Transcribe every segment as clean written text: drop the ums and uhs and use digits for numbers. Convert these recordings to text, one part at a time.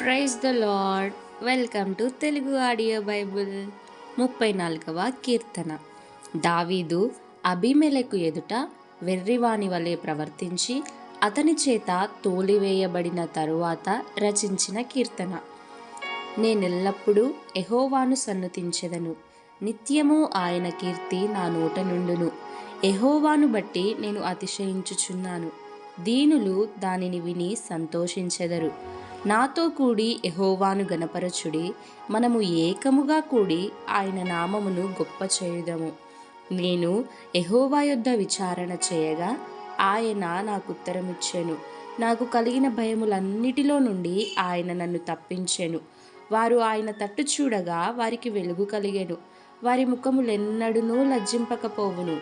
Praise the lord. Welcome to Telugu audio Bible. 34వ కీర్తన. దావీదు అబీమెలెకు ఎదుట వెర్రివాని వలె ప్రవర్తించి అతని చేత తోలివేయబడిన తరువాత రచించిన కీర్తన. నేనెల్లప్పుడూ యెహోవాను సన్నుతించెదను, నిత్యము ఆయన కీర్తి నా నోట నుండును. యెహోవాను బట్టి నేను అతిశయించుచున్నాను, దీనులు దానిని విని సంతోషించెదరు. నాతో కూడి యెహోవాను గణపరచుడి, మనము ఏకముగా కూడి ఆయన నామమును గొప్ప చేయుదము. నేను యెహోవా యొద్ద విచారణ చేయగా ఆయన నాకు ఉత్తరమిచ్చెను. నాకు కలిగిన భయములన్నిటిలో నుండి ఆయన నన్ను తప్పించెను. వారు ఆయన తట్టు చూడగా వారికి వెలుగు కలిగెను, వారి ముఖములెన్నడూనూ లజ్జింపకపోవును.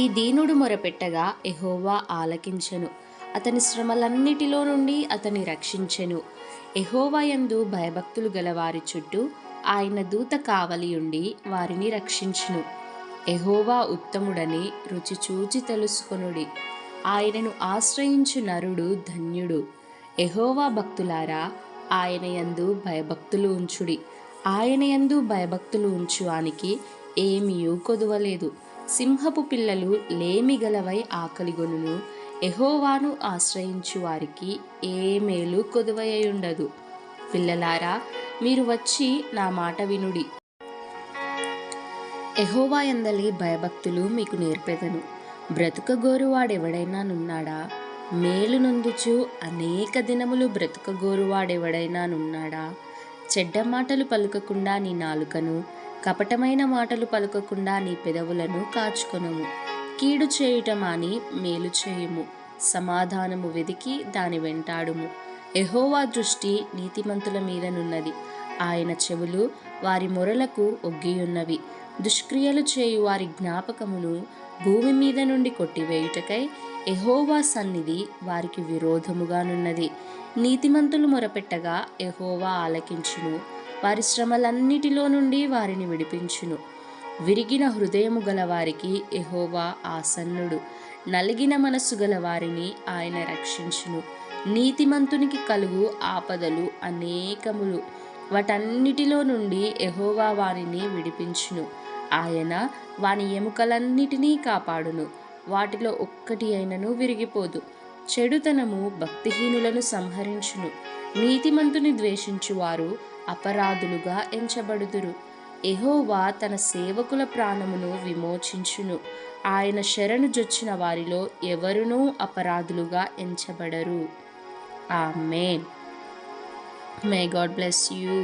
ఈ దీనుడు మొరపెట్టగా యెహోవా ఆలకించెను, అతని శ్రమలన్నిటిలో నుండి అతని రక్షించెను. యెహోవా యందు భయభక్తులు గల వారి చుట్టూ ఆయన దూత కావలియుండి వారిని రక్షించును. యెహోవా ఉత్తముడని రుచి చూచి తెలుసుకొనుడి, ఆయనను ఆశ్రయించు నరుడు ధన్యుడు. యెహోవా భక్తులారా, ఆయన యందు భయభక్తులు ఉంచుడి. ఆయన యందు భయభక్తులు ఉంచువానికి ఏమీయూ కొదువలేదు. సింహపు పిల్లలు లేమిగలవై ఆకలిగొనును, యెహోవాను ఆశ్రయించు వారికి ఏ మేలు కొదువయుండదు. పిల్లలారా, మీరు వచ్చి నా మాట వినుడి. యెహోవా యందలి భయభక్తులు మీకు నేర్పెదను. బ్రతుకగోరువాడెవడైనా నున్నాడా? మేలు నొందుచు అనేక దినములు బ్రతుకగోరువాడెవడైనా నున్నాడా? చెడ్డ మాటలు పలుకకుండా నీ నాలుకను, కపటమైన మాటలు పలుకకుండా నీ పెదవులను కాచుకొనుము. కీడు చేయుట మాని మేలు చేయుము, సమాధానము వెదికి దాని వెంటాడుము. యెహోవా దృష్టి నీతిమంతుల మీదనున్నది, ఆయన చెవులు వారి మొరలకు ఒగ్గియున్నవి. దుష్క్రియలు చేయు వారి జ్ఞాపకమును భూమి మీద నుండి కొట్టివేయుటకై యెహోవా సన్నిధి వారికి విరోధముగానున్నది. నీతిమంతులు మొరపెట్టగా యెహోవా ఆలకించును, వారి శ్రమలన్నిటిలో నుండి వారిని విడిపించును. విరిగిన హృదయము గల వారికి యెహోవా ఆసన్నుడు, నలిగిన మనస్సు గల వారిని ఆయన రక్షించును. నీతిమంతునికి కలుగు ఆపదలు అనేకములు, వాటన్నిటిలో నుండి యెహోవా వారిని విడిపించును. ఆయన వాని ఎముకలన్నిటినీ కాపాడును, వాటిలో ఒక్కటి అయినను విరిగిపోదు. చెడుతనము భక్తిహీనులను సంహరించును, నీతిమంతుని ద్వేషించువారు అపరాధులుగా ఎంచబడుదురు. యెహోవా తన సేవకుల ప్రాణమును విమోచించును, ఆయన శరణు జొచ్చిన వారిలో ఎవరునూ అపరాధులుగా ఎంచబడరు. ఆమేన్. May God bless you.